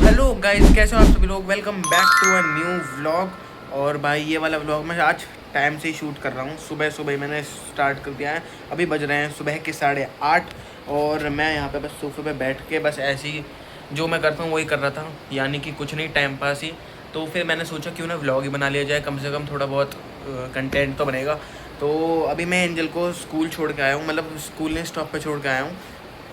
Hello guys, कैसे हो आप सभी लोग। Welcome back to a new vlog. और भाई ये वाला व्लॉग मैं आज टाइम से ही शूट कर रहा हूँ। सुबह सुबह ही मैंने स्टार्ट कर दिया है। अभी बज रहे हैं सुबह के 8:30 और मैं यहाँ पे बस सोफे पे बैठ के बस ऐसे ही जो मैं करता हूँ वही कर रहा था, यानी कि कुछ नहीं, टाइम पास ही। तो फिर मैंने सोचा क्यों ना व्लॉग ही बना लिया जाए, कम से कम थोड़ा बहुत कंटेंट तो बनेगा। तो अभी मैं एंजल को स्कूल छोड़ के आया हूँ, मतलब स्कूल ने स्टॉप पे छोड़ के आया हूँ।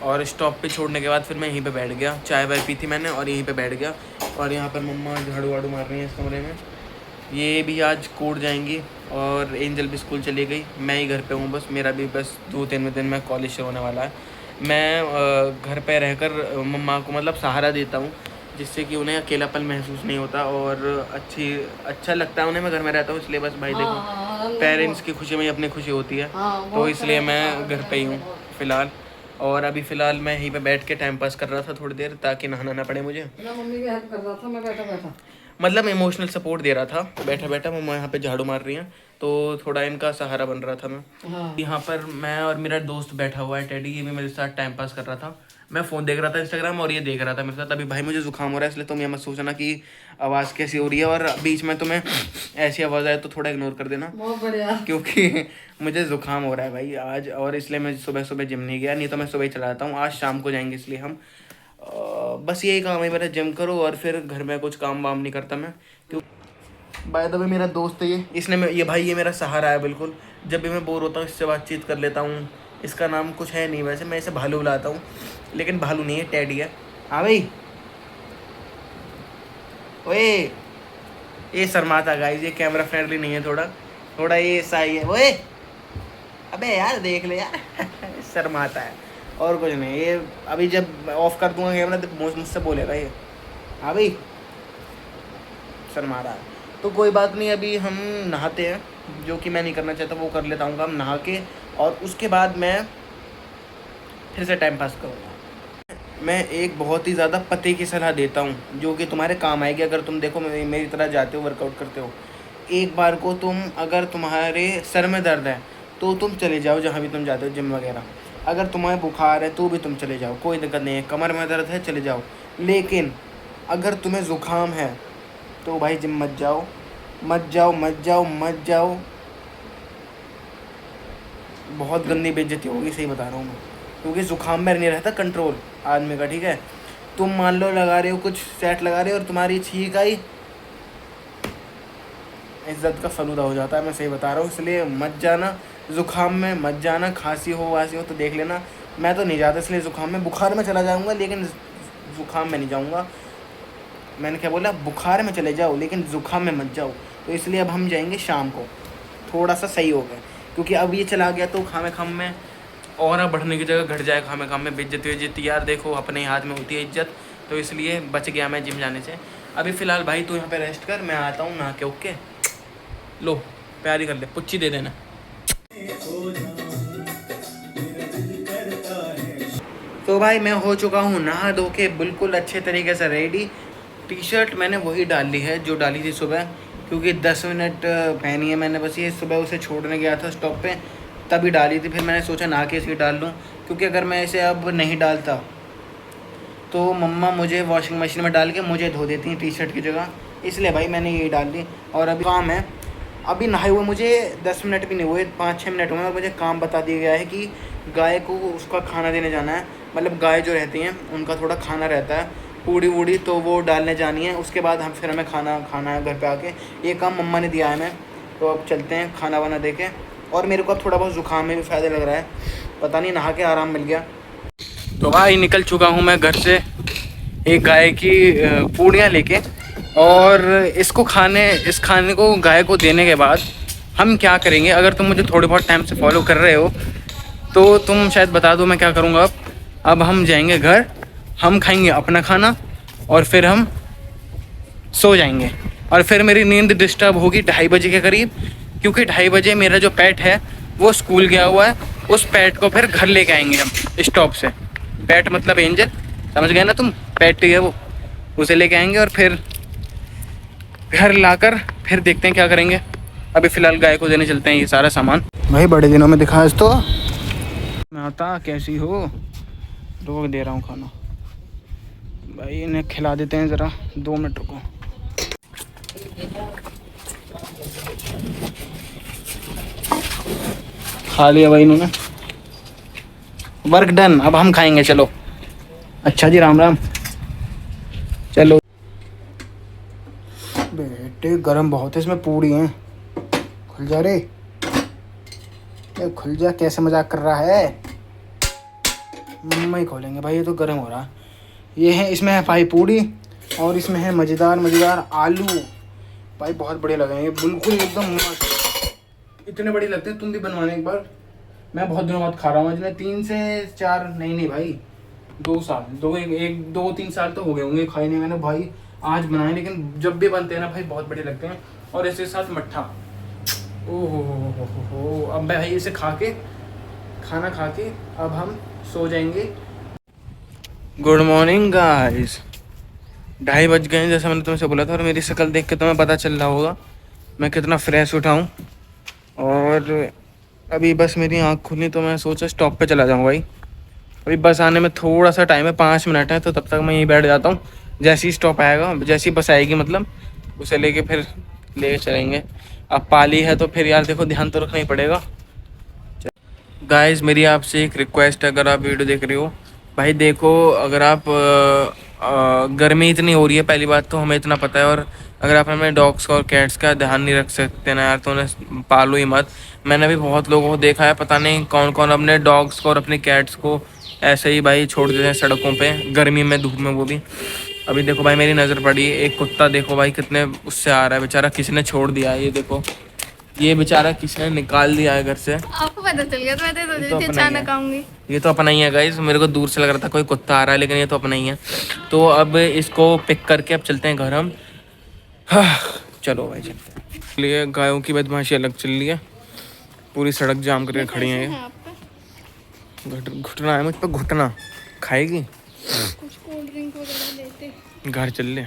और स्टॉप पे छोड़ने के बाद फिर मैं यहीं पे बैठ गया, चाय वाय पी थी मैंने और यहीं पे बैठ गया। और यहाँ पर मम्मा झाड़ू वाड़ू मार रही हैं इस कमरे में। ये भी आज कोर्ट जाएंगी और एंजल भी स्कूल चली गई। मैं ही घर पे हूँ बस, मेरा भी बस 2-3 दिन में कॉलेज से होने वाला है। मैं घर पे रहकर मम्मा को मतलब सहारा देता हूँ, जिससे कि उन्हें अकेलापन महसूस नहीं होता और अच्छा लगता है उन्हें। मैं घर में रहता हूँ इसलिए बस भाई देखो, पेरेंट्स की खुशी में ही अपनी खुशी होती है। तो इसलिए मैं घर पे ही हूँ फ़िलहाल। और अभी फ़िलहाल मैं यहीं पे बैठ के टाइम पास कर रहा था थोड़ी देर, ताकि नहाना ना पड़े मुझे। मम्मी भी हेल्प कर रहा था, मैं बैठा बैठा मतलब इमोशनल सपोर्ट दे रहा था बैठा बैठा। मम्मा यहाँ पे झाड़ू मार रही हैं तो थोड़ा इनका सहारा बन रहा था मैं। यहाँ पर मैं और मेरा दोस्त बैठा हुआ है टेडी, ये भी मेरे साथ टाइम पास कर रहा था। मैं फ़ोन देख रहा था इंस्टाग्राम और ये देख रहा था मेरे साथ। अभी भाई मुझे जुकाम हो रहा है, इसलिए तुम ये मत सोचना कि आवाज़ कैसी हो रही है और बीच में तुम्हें ऐसी आवाज़ आए तो थोड़ा इग्नोर कर देना, बहुत बढ़िया। क्योंकि मुझे ज़ुकाम हो रहा है भाई आज। और इसलिए मैं सुबह सुबह जिम नहीं गया, नहीं तो मैं सुबह ही चला जाता हूँ। आज शाम को जाएंगे इसलिए हम बस यही काम है मेरा, जिम करो और फिर घर में कुछ काम वाम नहीं करता मैं। क्यों बाय द वे मेरा दोस्त है ये, ये भाई ये मेरा सहारा है बिल्कुल। जब भी मैं बोर होता हूँ इससे बातचीत कर लेता हूँ। इसका नाम कुछ है नहीं वैसे, मैं इसे भालू बुलाता हूँ, लेकिन भालू नहीं है, टैडी है। हाँ भाई, ओए ये शर्माता गाइस, ये कैमरा फ्रेंडली नहीं है, थोड़ा थोड़ा ये सही है। ओए अबे यार देख ले यार शर्माता है और कुछ नहीं। ये अभी जब ऑफ कर दूंगा कैमरा तो मुझसे बोलेगा ये, हाँ भाई शर्मा रहा है। तो कोई बात नहीं, अभी हम नहाते हैं, जो कि मैं नहीं करना चाहता वो कर लेता हूँ काम नहा के। और उसके बाद मैं फिर से टाइम पास करूँगा। मैं एक बहुत ही ज़्यादा पते की सलाह देता हूँ जो कि तुम्हारे काम आएगी अगर तुम देखो मेरी तरह जाते हो, वर्कआउट करते हो। एक बार को तुम, अगर तुम्हारे सर में दर्द है तो तुम चले जाओ जहाँ भी तुम जाते हो, जिम वगैरह। अगर तुम्हें बुखार है तो भी तुम चले जाओ, कोई दिक्कत नहीं है। कमर में दर्द है चले जाओ। लेकिन अगर तुम्हें ज़ुकाम है तो भाई जिम मत जाओ, मत जाओ, मत जाओ, मत जाओ। बहुत गंदी बेइज्जती होगी, सही बता रहा हूँ मैं, क्योंकि ज़ुकाम में नहीं रहता कंट्रोल आदमी का, ठीक है। तुम मान लो लगा रहे हो कुछ सेट लगा रहे हो और तुम्हारी छींक आई, इज्जत का फलूदा हो जाता है, मैं सही बता रहा हूँ। इसलिए मत जाना ज़ुकाम में, मत जाना। खांसी हो वासी हो तो देख लेना। मैं तो नहीं जाता इसलिए ज़ुकाम में, बुखार में चला जाऊँगा लेकिन ज़ुकाम में नहीं जाऊँगा। मैंने क्या बोला, बुखार में चले जाओ लेकिन ज़ुकाम में मत जाओ। तो इसलिए अब हम जाएंगे शाम को, थोड़ा सा सही हो गया, क्योंकि अब ये चला गया तो खामे खाम में और बढ़ने की जगह घट जाए, खामे खाम में बेइज्जती यार देखो अपने ही हाथ में होती है इज्जत। तो इसलिए बच गया मैं जिम जाने से। अभी फ़िलहाल भाई तू यहाँ पे रेस्ट कर, मैं आता हूँ नहा के। ओके लो प्यारी कर ले, पुच्ची दे देना। तो भाई मैं हो चुका हूँ नहा धो के बिल्कुल अच्छे तरीके से रेडी। टी शर्ट मैंने वही डाल ली है जो डाली थी सुबह, क्योंकि 10 मिनट पहनी है मैंने बस। ये सुबह उसे छोड़ने गया था स्टॉप पे तभी डाली थी, फिर मैंने सोचा नहा के इसे डाल लूँ, क्योंकि अगर मैं इसे अब नहीं डालता तो मम्मा मुझे वॉशिंग मशीन में डाल के मुझे धो देती हैं टी शर्ट की जगह। इसलिए भाई मैंने यही डाल ली। और अभी काम है, अभी नहाए हुए मुझे 10 मिनट भी नहीं हुए, 5-6 मिनट हुए और मुझे काम बता दिया गया है कि गाय को उसका खाना देने जाना है। मतलब गाय जो रहती हैं उनका थोड़ा खाना रहता है, पूड़ी वूड़ी, तो वो डालने जानी है। उसके बाद फिर हमें खाना खाना है घर पे आके। ये काम मम्मा ने दिया है मैं, तो अब चलते हैं खाना वाना दे के। और मेरे को अब थोड़ा बहुत ज़ुकाम में भी फ़ायदा लग रहा है, पता नहीं, नहा के आराम मिल गया। तो भाई निकल चुका हूँ मैं घर से एक गाय की पूड़ियाँ लेके। और इस खाने को गाय को देने के बाद हम क्या करेंगे, अगर तुम मुझे थोड़े बहुत टाइम से फॉलो कर रहे हो तो तुम शायद बता दो मैं क्या करूँगा। अब हम जाएंगे घर, हम खाएंगे अपना खाना और फिर हम सो जाएंगे। और फिर मेरी नींद डिस्टर्ब होगी 2:30 बजे के करीब, क्योंकि 2:30 बजे मेरा जो पेट है वो स्कूल गया हुआ है। उस पेट को फिर घर लेके आएंगे हम स्टॉप से। पेट मतलब एंजल, समझ गए ना तुम, पेट है वो, उसे लेके आएंगे और फिर घर लाकर फिर देखते हैं क्या करेंगे। अभी फ़िलहाल गाय को देने चलते हैं ये सारा सामान। भाई बड़े दिनों में दिखा तो मैं आता, कैसी हो? रोक दे रहा हूँ खाना। भाई इन्हें खिला देते हैं ज़रा, 2 मिनट रुको। खा लिया भाई इन्होंने, वर्क डन। अब हम खाएंगे, चलो। अच्छा जी, राम राम। चलो बेटे, गरम बहुत है, इसमें पूड़ी हैं। खुल जा रे, ये खुल जा। कैसे मजाक कर रहा है? मम्मा ही खोलेंगे भाई, ये तो गर्म हो रहा। ये है, इसमें है भाई पूड़ी, और इसमें है मज़ेदार मज़ेदार आलू। भाई बहुत बढ़िया लगे हैं ये, बिल्कुल एकदम मस्त। इतने बड़े लगते हैं, तुम भी बनवाना एक बार। मैं बहुत दिनों बाद खा रहा हूँ, इसने 3 से 4 नहीं भाई 2 साल, 2-3 साल तो हो गए होंगे खाए नहीं मैंने भाई। आज बनाए, लेकिन जब भी बनते हैं ना भाई बहुत बढ़िया लगते हैं। और इसके साथ मट्ठा, ओहो हो। अब भाई इसे खाना खा के अब हम सो जाएंगे। गुड मॉर्निंग गाइस, 2:30 बज गए हैं जैसा मैंने तुमसे बोला था। और मेरी शक्ल देख के तुम्हें पता चल रहा होगा मैं कितना फ्रेश उठा हूँ। और अभी बस मेरी आँख खुली तो मैं सोचा स्टॉप पे चला जाऊँ भाई। अभी बस आने में थोड़ा सा टाइम है, 5 मिनट है, तो तब तक मैं यहीं बैठ जाता हूँ। जैसे ही स्टॉप आएगा, जैसी बस आएगी मतलब, उसे लेके फिर ले चलेंगे। अब पाली है तो फिर यार देखो, ध्यान तो रखना ही पड़ेगा। गाइस मेरी आपसे एक रिक्वेस्ट है, अगर आप वीडियो देख रहे हो भाई, देखो अगर आप गर्मी इतनी हो रही है, पहली बात तो हमें इतना पता है। और अगर आप हमें डॉग्स का और कैट्स का ध्यान नहीं रख सकते ना यार, तो उन्हें पालो ही मत। मैंने भी बहुत लोगों को देखा है, पता नहीं कौन कौन अपने डॉग्स को और अपने कैट्स को ऐसे ही भाई छोड़ देते हैं सड़कों पे, गर्मी में, धूप में, वो भी। अभी देखो भाई मेरी नज़र पड़ी, एक कुत्ता देखो भाई कितने उससे आ रहा है बेचारा, किसी ने छोड़ दिया है। ये देखो, ये बेचारा किसी ने निकाल दिया है घर से। आपको पता चल गया तो मैं तो ये तो अपना ही अचानक है। आऊंगी। ये तो अपना ही है गाइस, मेरे को दूर से लग रहा था कोई कुत्ता आ रहा है, लेकिन ये तो अपना ही है। तो अब इसको पिक करके अब चलते हैं घर हम। हाँ, चलो भाई चलते हैं। इसलिए गायों की बदमाशी अलग चल रही है, पूरी सड़क जाम करके खड़ी है ये। घुटना है मुझ पर, घुटना खाएगी। कुछ कोल्ड ड्रिंक वगैरह लेते घर चल ले।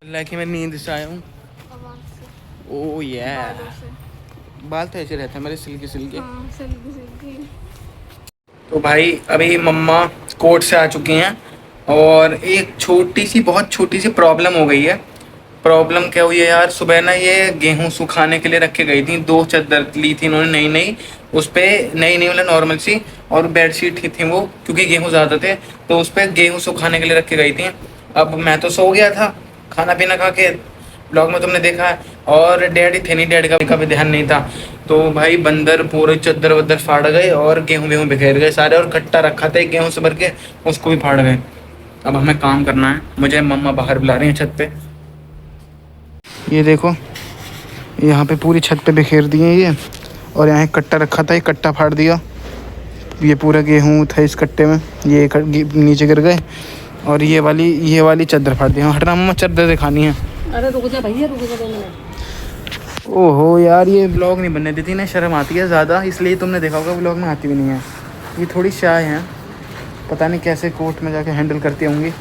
अल्लाह की मैं नींद से आया हूँ। आवाज से, ओह ये बालों से। बाल तो ऐसे रहते हैं मेरे, सिल्की सिल्की। हाँ, सिल्की सिल्की। तो भाई अभी मम्मा कोर्ट से आ चुकी हैं, और एक छोटी सी, बहुत छोटी सी प्रॉब्लम हो गई है। प्रॉब्लम क्या हुई है यार, सुबह ना ये गेहूं सुखाने के लिए रख के गई थी। 2 चादर ली थी इन्होंने नई नई, उस पर नई नई मतलब नॉर्मल सी, और बेडशीट ही थी वो, क्योंकि गेहूं ज़्यादा थे तो उस पर गेहूं सुखाने के लिए रख के गई थी। अब मैं तो सो गया था खाना पीना खा के, ब्लॉग में तुमने देखा है। और डैडी थे नहीं, डैडी का भी ध्यान नहीं था। तो भाई बंदर पूरे चद्दर वद्दर फाड़ गए, और गेहूं वेहूं बिखेर गए सारे, और कट्टा रखा था एक गेहूं से भर के, उसको भी फाड़ गए। अब हमें काम करना है, मुझे मम्मा बाहर बुला रही हैं छत पे। ये देखो, यहाँ पे पूरी छत पे बिखेर दिए ये, और यहाँ एक कट्टा रखा था, एक कट्टा फाड़ दिया। ये पूरा गेहूं था इस कट्टे में, ये नीचे गिर गए। और ये वाली चादर फाड़ दी। हटना मम्मा, चादर दिखानी है। अरे रुक जा भैया, रुक जा 2 मिनट। ओहो यार, ये ब्लॉग नहीं बनने देती ना, शर्म आती है ज़्यादा, इसलिए तुमने देखा होगा ब्लॉग में आती भी नहीं है। ये थोड़ी शाय हैं, पता नहीं कैसे कोर्ट में जाके हैंडल करती होंगी।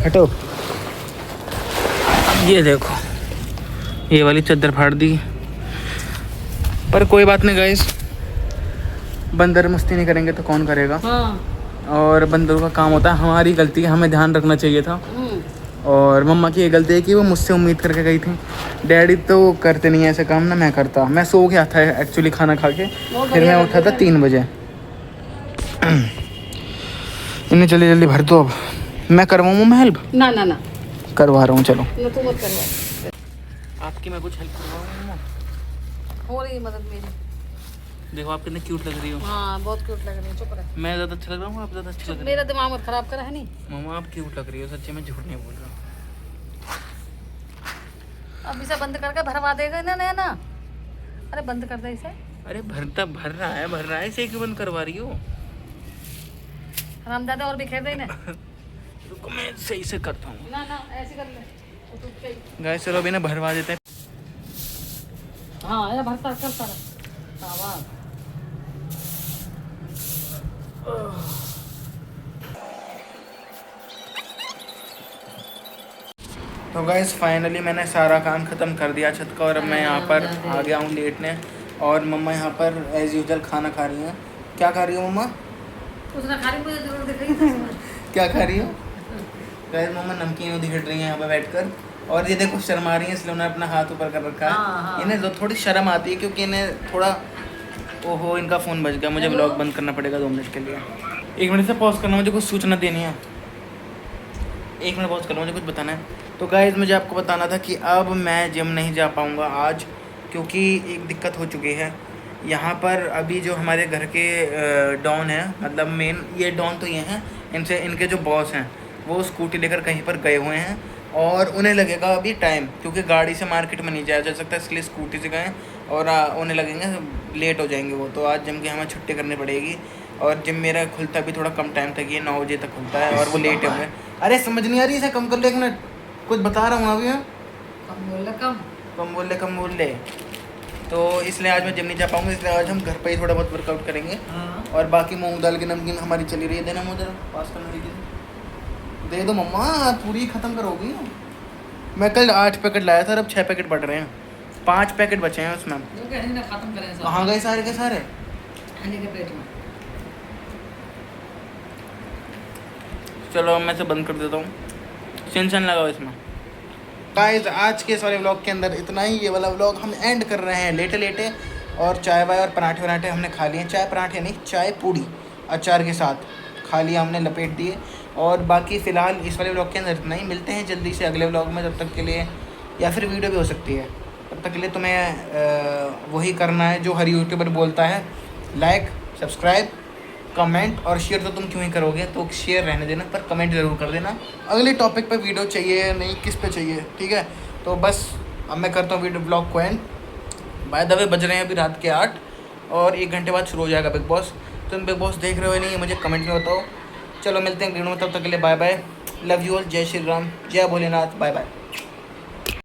हटो। ये देखो, ये वाली चादर फाड़ दी, पर कोई बात नहीं गाइस, बंदर मस्ती नहीं करेंगे तो कौन करेगा। हाँ। और बंदरों का काम होता है, हमारी गलती है, हमें ध्यान रखना चाहिए था। और मम्मा की ये गलती है कि वो मुझसे उम्मीद करके गई थी। डैडी तो करते नहीं है ऐसे काम ना, मैं करता। मैं सो गया था एक्चुअली खाना खा के, फिर मैं उठा था 3 बजे। इन्हें जल्दी जल्दी भर दो। अब मैं करवाऊँ मम्मा हेल्प? ना ना ना करवा रहा हूँ, चलो। ना, तू मत करवा। आपकी मैं कुछ हेल्प करवाऊँ मम्मा? हो रही है मदद मेरी। देखो आप कितने क्यूट लग रही हो। हाँ, बहुत क्यूट लग रही है, चुप रह। मैं ज़्यादा अच्छा लग रहा हूँ, आप ज़्यादा अच्छी लग रही मेरा दिमाग मत खराब करा है नहीं। हो। मम्मा आप क्यूट लग रही हो, सच्ची में झूठ नहीं बोल रहा। अब इसे बंद करके भरवा देगा ना, नया ना। अरे बंद कर दे इसे। अरे भर रहा है, इसे क्यों बंद करवा रही हो? हरामजादा, और बिखेर दे इन्हें। रुको मैं सही से करता हूँ। ना ना, ऐसे कर ले। गाइस चलो अभी ना भरवा देते हैं। हाँ, ये भरता चलता रहा। शाबाश। तो गाइस फाइनली मैंने सारा काम ख़त्म कर दिया छत का, और अब मैं यहाँ पर आ गया हूँ लेटने। और मम्मा यहाँ पर एज़ यूजल खाना खा रही हैं। क्या खा रही हो मम्मा? उसने खाली मुझे जरूर दिख रही थी उसमें। क्या खा रही हो? गाइस मम्मा नमकीन दिख रही है यहाँ पे बैठकर, और ये देखो शर्मा रही है इसलिए उन्होंने अपना हाथ ऊपर कर रखा हाँ, है। हाँ। इन्हें थोड़ी शर्म आती है क्योंकि इन्हें थोड़ा, ओहो इनका फ़ोन बज गया, मुझे हेलो? ब्लॉग बंद करना पड़ेगा 2 मिनट के लिए। 1 मिनट से पॉज करना, मुझे कुछ सूचना देनी है। 1 मिनट पॉज करना, मुझे कुछ बताना है। तो गाइस मुझे आपको बताना था कि अब मैं जिम नहीं जा पाऊँगा आज, क्योंकि एक दिक्कत हो चुकी है यहाँ पर। अभी जो हमारे घर के डॉन है, मतलब मेन ये डॉन तो ये हैं, इनसे इनके जो बॉस हैं वो स्कूटी लेकर कहीं पर गए हुए हैं और उन्हें लगेगा अभी टाइम, क्योंकि गाड़ी से मार्केट में नहीं जाया जा सकता, इसलिए स्कूटी से गए और उन्हें लगेंगे लेट हो जाएंगे वो। तो आज जिम की हमें छुट्टी करनी पड़ेगी, और जिम मेरा खुलता भी थोड़ा कम टाइम तक, ये 9 बजे तक खुलता है और वो लेट हो गए। अरे समझ नहीं आ रही, इसे कम कर ले 1 मिनट, कुछ बता रहा हूँ अभी मैं। कम बोल ले। तो इसलिए आज मैं जिम नहीं जा पाऊँगा, इसलिए आज हम घर पर ही थोड़ा बहुत वर्कआउट करेंगे। हाँ। और बाकी मूंग दाल की नमकीन हमारी चली रही है, देना मुझे पास करना दीजिए, दे दो मम्मा, पूरी ख़त्म करोगी। मैं कल 8 पैकेट लाया था, अब 6 पैकेट पड़ रहे हैं, 5 पैकेट बचे हैं उसमें। जो कहने ना खत्म करें सब। कहाँ गए सारे के सारे? खाने के पेट में। चलो मैं इसे बंद कर देता हूँ, टेंशन लगाओ इसमें। गाइस आज के इस वाले व्लॉग के अंदर इतना ही। ये वाला व्लॉग हम एंड कर रहे हैं लेटे लेटे, और चाय वाय और पराठे वराठे हमने खा लिए। चाय पराठे नहीं, चाय पूड़ी अचार के साथ खा लिया हमने, लपेट दिए। और बाकी फ़िलहाल इस वाले व्लॉग के अंदर इतना ही। मिलते हैं जल्दी से अगले व्लॉग में, तब तक के लिए, या फिर वीडियो भी हो सकती है। तब तक के लिए तुम्हें वही करना है जो हर यूट्यूबर बोलता है, लाइक, सब्सक्राइब, कमेंट और शेयर। तो तुम क्यों ही करोगे, तो शेयर रहने देना, पर कमेंट ज़रूर कर देना अगले टॉपिक पर वीडियो चाहिए या नहीं, किस पे चाहिए, ठीक है। तो बस अब मैं करता हूँ वीडियो ब्लॉग को एंड। बाय द वे बज रहे हैं अभी रात के 8 और 1 घंटे बाद शुरू हो जाएगा बिग बॉस। तुम बिग बॉस देख रहे हो या नहीं, मुझे कमेंट में बताओ। चलो मिलते हैं वीडियो में, तब तक के लिए bye bye, love you all, जय श्री राम, जय भोलेनाथ, बाय बाय।